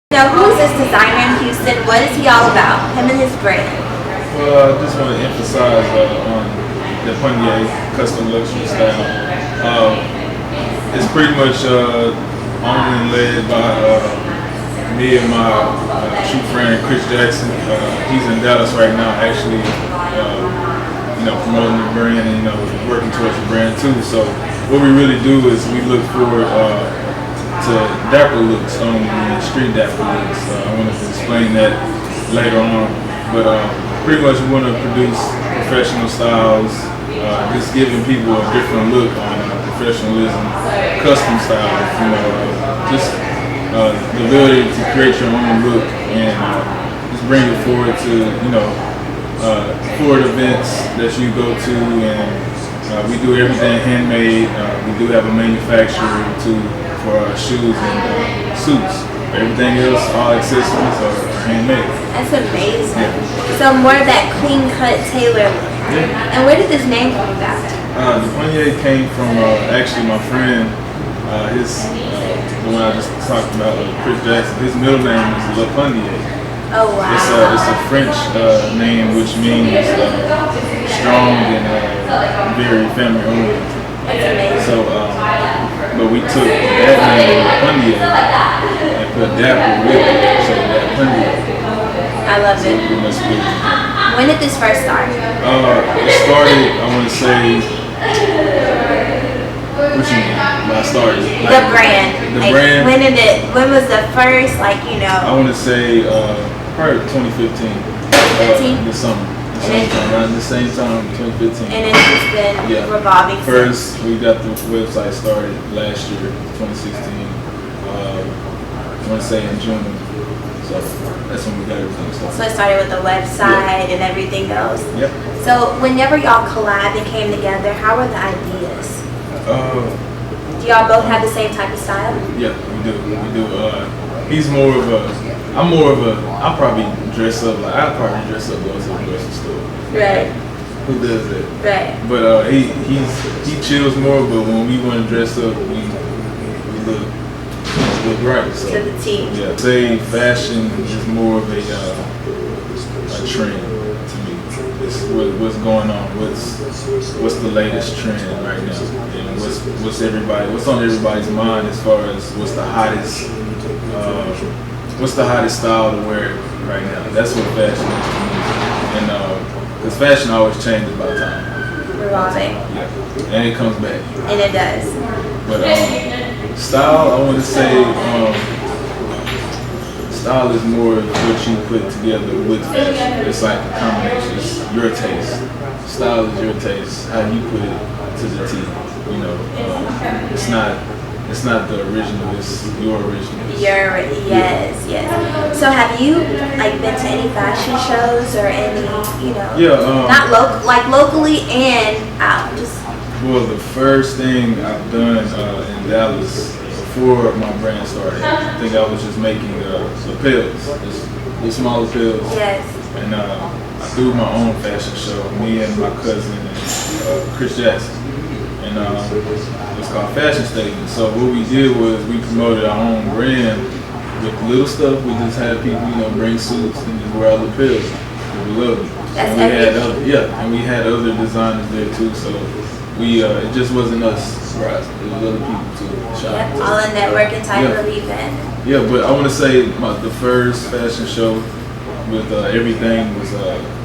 So who is this designer in Houston? What is he all about? Him and his brand. Well, I just want to emphasize on Dappondia custom luxury style. It's pretty much owned and led by me and my true friend Chris Jackson. He's in Dallas right now, actually, promoting the brand and working towards the brand too. So what we really do is we look forward to Dapper looks, only street Dapper looks. I want to explain that later on, but pretty much we want to produce professional styles, just giving people a different look on professionalism, custom styles, just the ability to create your own look and just bring it forward to, forward events that you go to, and we do everything handmade. We do have a manufacturer for our shoes and suits. Everything else, all accessories are handmade. That's amazing. Yeah. So more of that clean cut tailor look. Yeah. And where did this name come about? Dappondia came from actually my friend, the one I just talked about, Chris Jackson. His middle name is Dappondia. Oh wow. It's a French name which means strong and very family oriented. That's amazing. So, but we took that name Dappondia and put Dapper with it, so Dappondia. I love it. When did this first start? It started, I want to say, what you mean? When I started? The brand. The brand. When was the first, I want to say, probably 2015. The summer. Around the same time, 2015. And it's just been revolving. First, we got the website started last year, 2016. I want to say in June. So that's when we got everything started. So it started with the website and everything else. Yep. So whenever y'all collabed and came together, how were the ideas? Do y'all both have the same type of style? Yeah, we do. He's more of I'll probably dress up going to a grocery store. Right. Who does that? Right. But he chills more, but when we want to dress up, we look right. So, to the T. Yeah. Say fashion is more of a trend to me. It's what's going on, what's the latest trend right now, and what's on everybody's mind as far as what's the hottest style to wear right now. That's what fashion is to me. And because fashion always changes by time. Revolving. Yeah. And it comes back. And it does. But style, I want to say, style is more of what you put together with fashion. It's like a combination. It's your taste. Style is your taste. How you put it to the T. It's not the original. It's your original. Yes. So have you been to any fashion shows or any not locally and out? Well, the first thing I've done in Dallas before my brand started, I think I was just making lapels, the smaller lapels. Yes. And I do my own fashion show, me and my cousin and Chris Jackson. And it's called Fashion Statement. So what we did was we promoted our own brand with little stuff. We just had people, bring suits and just wear our lapels. We loved it. And we had other designers there too. So it just wasn't us, right? It was other people too. Yep, all a networking type of event. Yeah, but I want to say the first fashion show with everything was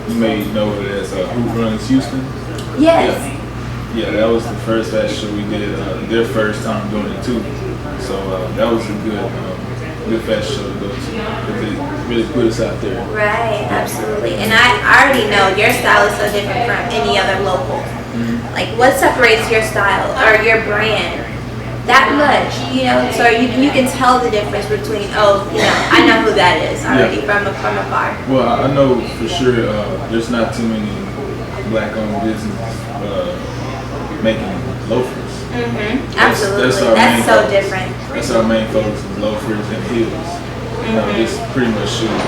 you may know it as Who Runs Houston. Yes. Yeah, that was the first fashion show we did. Their first time doing it too. So that was a good fashion show to go to because it really put us out there. Right, absolutely. And I already know your style is so different from any other local. Mm-hmm. What separates your style or your brand that much? So you can tell the difference between I know who that is already from afar. Well, I know for sure there's not too many black-owned businesses making loafers. Mm-hmm. Absolutely. That's so different. That's our main focus is loafers and heels. It's pretty much shoes.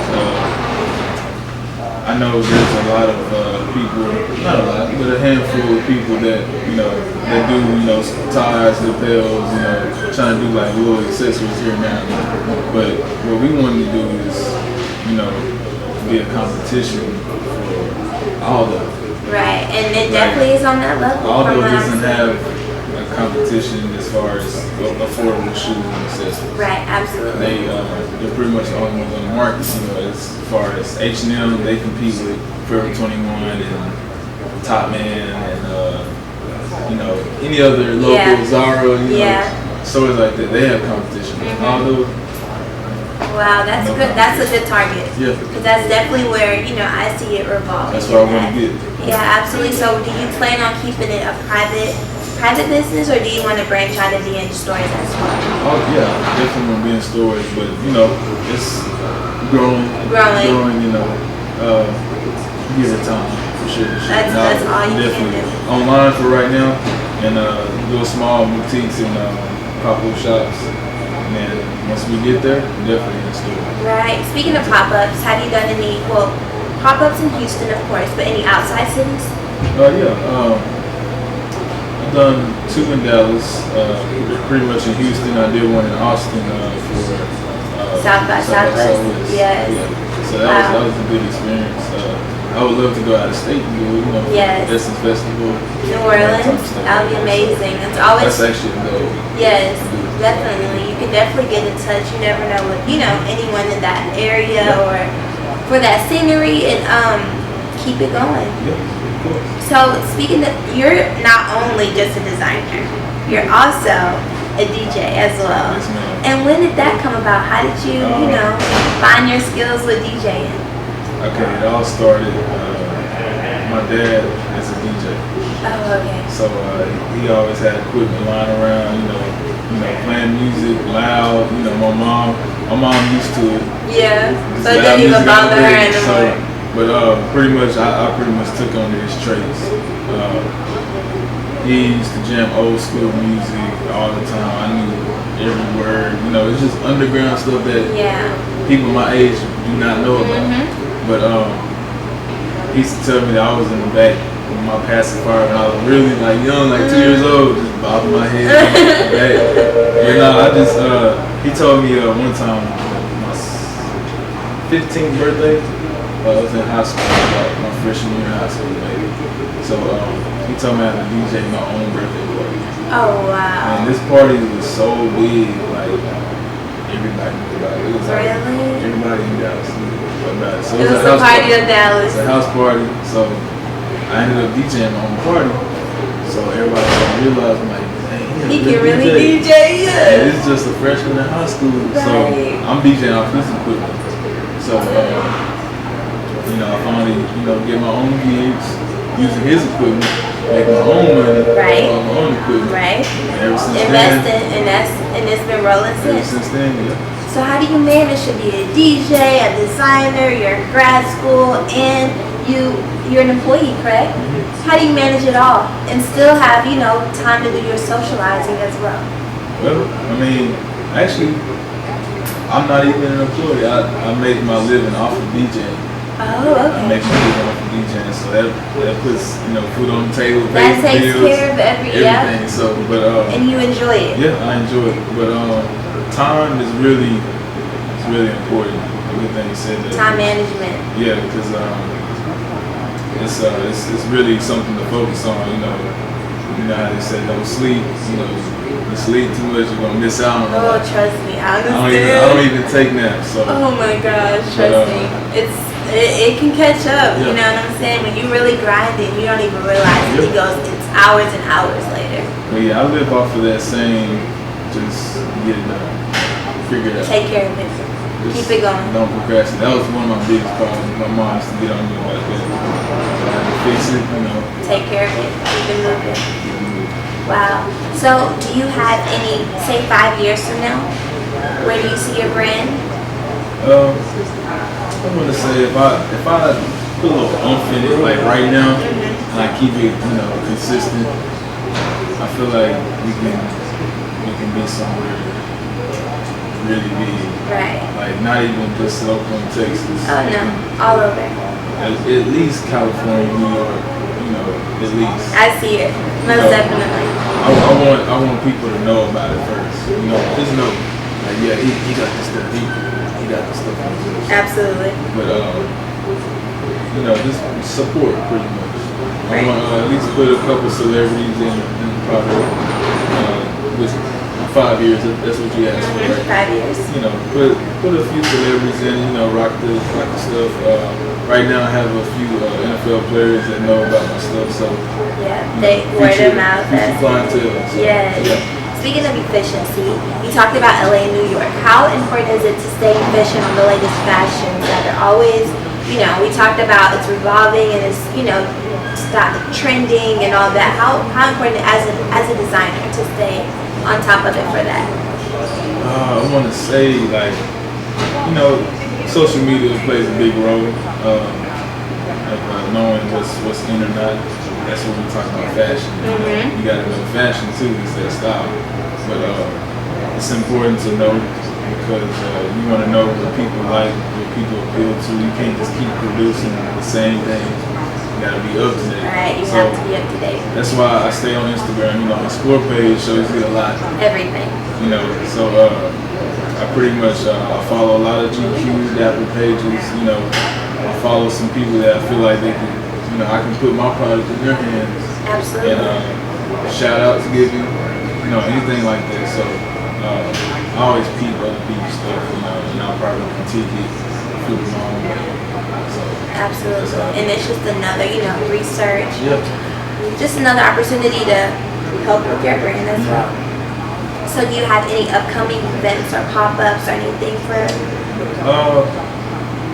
I know there's a lot of people, not a lot, but a handful of people that, that do, ties, lapels, trying to do like little accessories here and there. But what we want to do is, be a competition for all of them. Right, and it definitely is on that level. Although it doesn't have a competition as far as affordable shoes and accessories. Right, absolutely. They're pretty much the only ones on the market. As far as H&M, they compete with Forever 21 and Top Man and any other local Zara, stores like that. They have competition. Although. Wow, that's good. That's a good target. Yeah. Because that's definitely where I see it revolving. That's what I want to get. Yeah, absolutely. So, do you plan on keeping it a private business, or do you want to branch out and be in stores as well? Oh yeah, definitely want to be in stores, but it's growing. Give it time for sure. That's all you can do. Online for right now, and little small boutiques and pop-up shops. And once we get there, definitely in the store. Right. Speaking of pop-ups, have you done any, pop-ups in Houston, of course, but any outside cities? I've done 2 in Dallas, pretty much in Houston. I did one in Austin for South by Southwest. Yes. Yeah. So that was a good experience. I would love to go out of state and do, Essence Festival. New Orleans, that would be amazing. That's actually a goal. Yes, definitely. You can definitely get in touch. You never know what, anyone in that area or for that scenery and keep it going. Yeah, of course. So speaking of, you're not only just a designer, you're also a DJ as well. Yes, ma'am. And when did that come about? How did you, find your skills with DJing? Okay, it all started, my dad is a DJ. Oh, okay. So he always had equipment lying around, playing music loud. My mom used to it. Yeah. So it didn't even bother her anymore. But pretty much, I pretty much took on his traits. He used to jam old school music all the time. I knew every word. It's just underground stuff that people my age do not know about. But he used to tell me that I was in the back with my pacifier when I was really young, 2 years old, just bobbing my head in the back. But he told me one time, my 15th birthday, I was in high school, my freshman year in high school, maybe. So he told me I had to DJ my own birthday party. Oh, wow. And this party was so big, everybody knew about it. It was everybody in Dallas knew about it. So it was a party of Dallas. It's a house party, so I ended up DJing my own party. So everybody realized, dang, he can really DJ. And this is just a freshman in high school, so I'm DJing off his equipment. So I finally, get my own gigs using his equipment, make my own money, on my own equipment. Right. And ever since Investing, and it's been rolling ever since then, yeah. So how do you manage to be a DJ, a designer, you're in grad school, and you're an employee, correct? How do you manage it all and still have, time to do your socializing as well? Well, actually, I'm not even an employee. I make my living off of DJing. Oh, okay. I make my living off of DJing, so that puts food on the table. That takes bills, care of everything. So, but and you enjoy it. Yeah, I enjoy it. But time is really important. Everything you said. Time management. Yeah, because it's really something to focus on. You know how they say don't sleep. You sleep too much, you're gonna miss out on a lot. Oh, trust me, I understand. I don't even take naps. So. Oh my gosh, trust me. It can catch up. You know what I'm saying? When you really grind it, you don't even realize it. It's hours and hours later. But yeah, I live off of that same, just get it done, figure it out. Take care of it. Keep it going. Don't procrastinate. That was one of my biggest problems. My mom used to get on me about that. I had to fix it, Take care of it. Keep it moving. Wow. So, do you have any, say 5 years from now, where do you see your brand? I want to say if I put a little oomph in it, right now, and I keep it, consistent, I feel like we can be somewhere really big. Right. Not even just Oakland, Texas. Oh no, all over. at least California, New York, at least. I see it, most definitely. I want people to know about it first. Just know, like, yeah, he got this stuff. He got this stuff on his list. Absolutely. But just support pretty much. I Right. want to at least put a couple celebrities in the project. With 5 years, that's what you asked for, right? 5 years. Put a few celebrities in. Rock the stuff. Right now, I have a few NFL players that know about my stuff, so yeah, they word of mouth. Clientele. So, yes. Yeah. Speaking of efficiency, you talked about LA and New York. How important is it to stay efficient on the latest fashions that are always, we talked about it's revolving and it's, stop trending and all that. How important as a designer to stay on top of it for that? I want to say, like, social media plays a big role of knowing what's in or not. That's what we're talking about, fashion. Mm-hmm. You got to know fashion too instead of style. But it's important to know because you want to know what people like, what people appeal to. You can't just keep producing the same thing. You got to be up to date. Right, you have to be up to date. That's why I stay on Instagram. My Explore page shows you a lot. Everything. So I pretty much I follow a lot of GQ, Dapper pages. I follow some people that I feel like they can, I can put my product in their hands. Absolutely. And shout outs giving, anything like that. So I always peep other people's stuff, and I'll probably critique it, flip it my own way. So, absolutely. And it's just another, research. Yep. Just another opportunity to help with your brand as well. So do you have any upcoming events or pop-ups or anything for?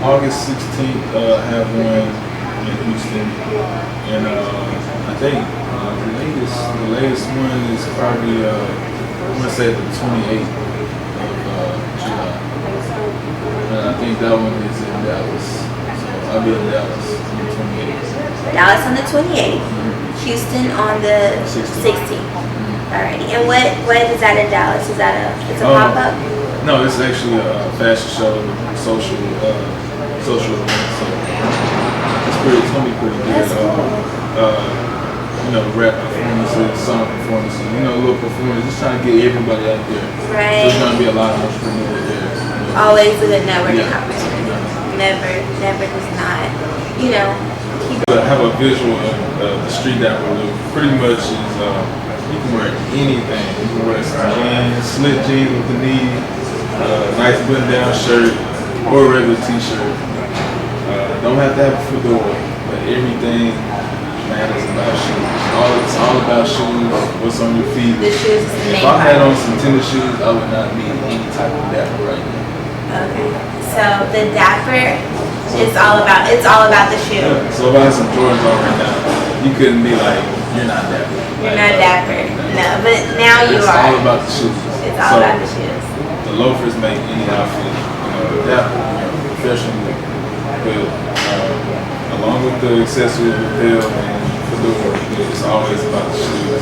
August 16th, have one in Houston, and I think the latest one is probably I'm gonna say the 28th of July, and I think that one is in Dallas. So I'll be in Dallas on the 28th. Dallas on the 28th, Houston on the 16th. Alrighty, and what is that in Dallas? Is that it's a pop-up? No, it's actually a fashion show, social event. So it's gonna be pretty good. That's cool. Rap performances, song performances, little performances, just trying to get everybody out there. Right. There's gonna be a lot of entrepreneurs there. Always a good networking opportunity. Never does not. Have a visual of the street Dapper look. Pretty much is you can wear anything. You can wear some jeans, slit jeans with the knee, nice button-down shirt, or a regular t-shirt. Don't have to have a fedora, but everything matters about shoes. It's all about shoes, what's on your feet. The shoes is the main If I had part. on some tennis shoes, I would not be any type of Dapper right now. Okay. So the Dapper is all about the shoe. Yeah. So if I had some Jordans on right now, you couldn't be like, you're not Dapper. You're not Dapper. No, but now you it's are. It's all about the shoes. It's all about the shoes. The loafers make any outfit, Dapper, professional, good. Along with the accessories, lapel, and fedora, it's always about the shoes.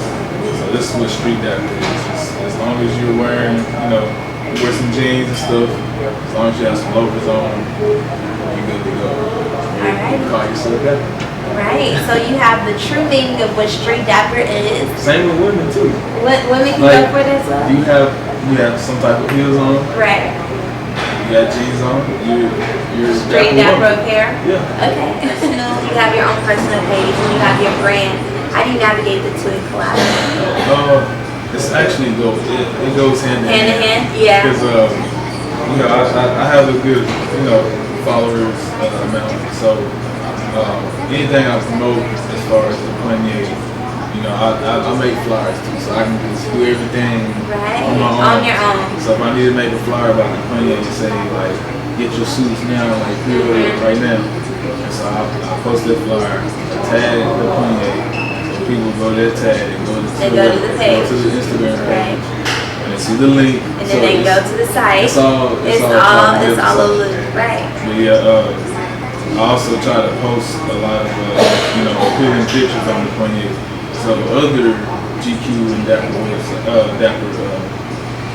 So this is what street Dapper is. As long as you're wearing, you wear some jeans and stuff, as long as you have some loafers on, you're good to go. You call yourself Dapper. Right. So you have the true meaning of what street Dapper is. Same with women too. What women can go for this well? You have some type of heels on. Right. You got jeans on. You're Straight Dapper hair. Yeah. Okay. You have your own personal page and you have your brand. How do you navigate the two in collab? It's actually it goes hand in hand. Hand in hand. Yeah. Because I have a good followers amount. So anything I promote as far as the Committe, I make flyers too, so I can just do everything on my own. On your own. So if I need to make a flyer about the Committe, say like, get your suits now, like pre-order it right now. And so I post that flyer, tag the Committe, so people go to that tag, go to the page, go to the Instagram page, right. and they see the link. And then they go to the site. It's all over, right. But yeah, I also try to post a lot of appealing pictures on the Committe. So other GQ and Dapper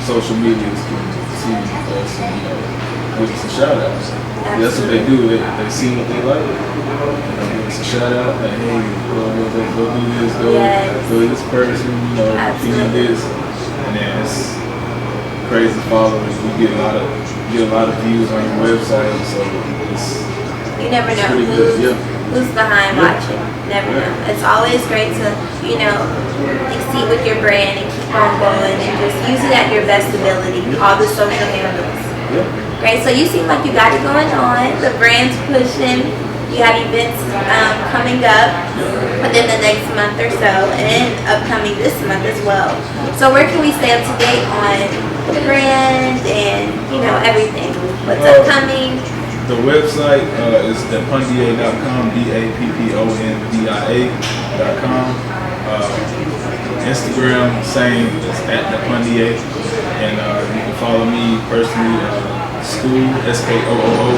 social medias can see us and, give us a shout out. That's what they do. They see what they like. Give us a shout out. Like, hey, go do this. Go to this person. Feed this, and then it's crazy followers. We get a lot of views on your website, so you never know pretty good. who's behind watching. Never know. It's always great to exceed with your brand and keep on going and just use it at your best ability. All the social handles. Great. So you seem like you got it going on. The brand's pushing. You have events coming up within the next month or so, and upcoming this month as well. So where can we stay up to date on the brand and everything? What's upcoming? The website is Dappondia.com, Dappondia.com. Instagram, same, it's at Dappondia. And you can follow me personally, school, SKOOO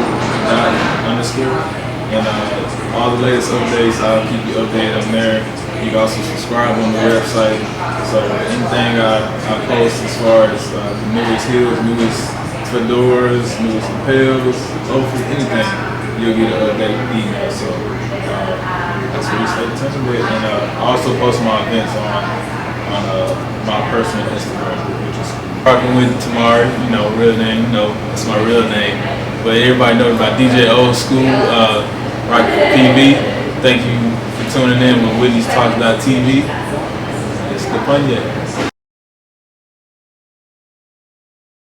_. And all the latest updates, I'll keep you updated on there. You can also subscribe on the website. So anything I post as far as the newest heels, newest fedoras, newest lapels, hopefully anything, you'll get an updated email. So that's what you stay attention with. And I also post my events on my personal Instagram, which is rocking with Tamari, real name, that's my real name. But everybody knows about DJ Old School, rocking for TV. Thank you for tuning in when Whitney's Talks About TV. It's Dappondia.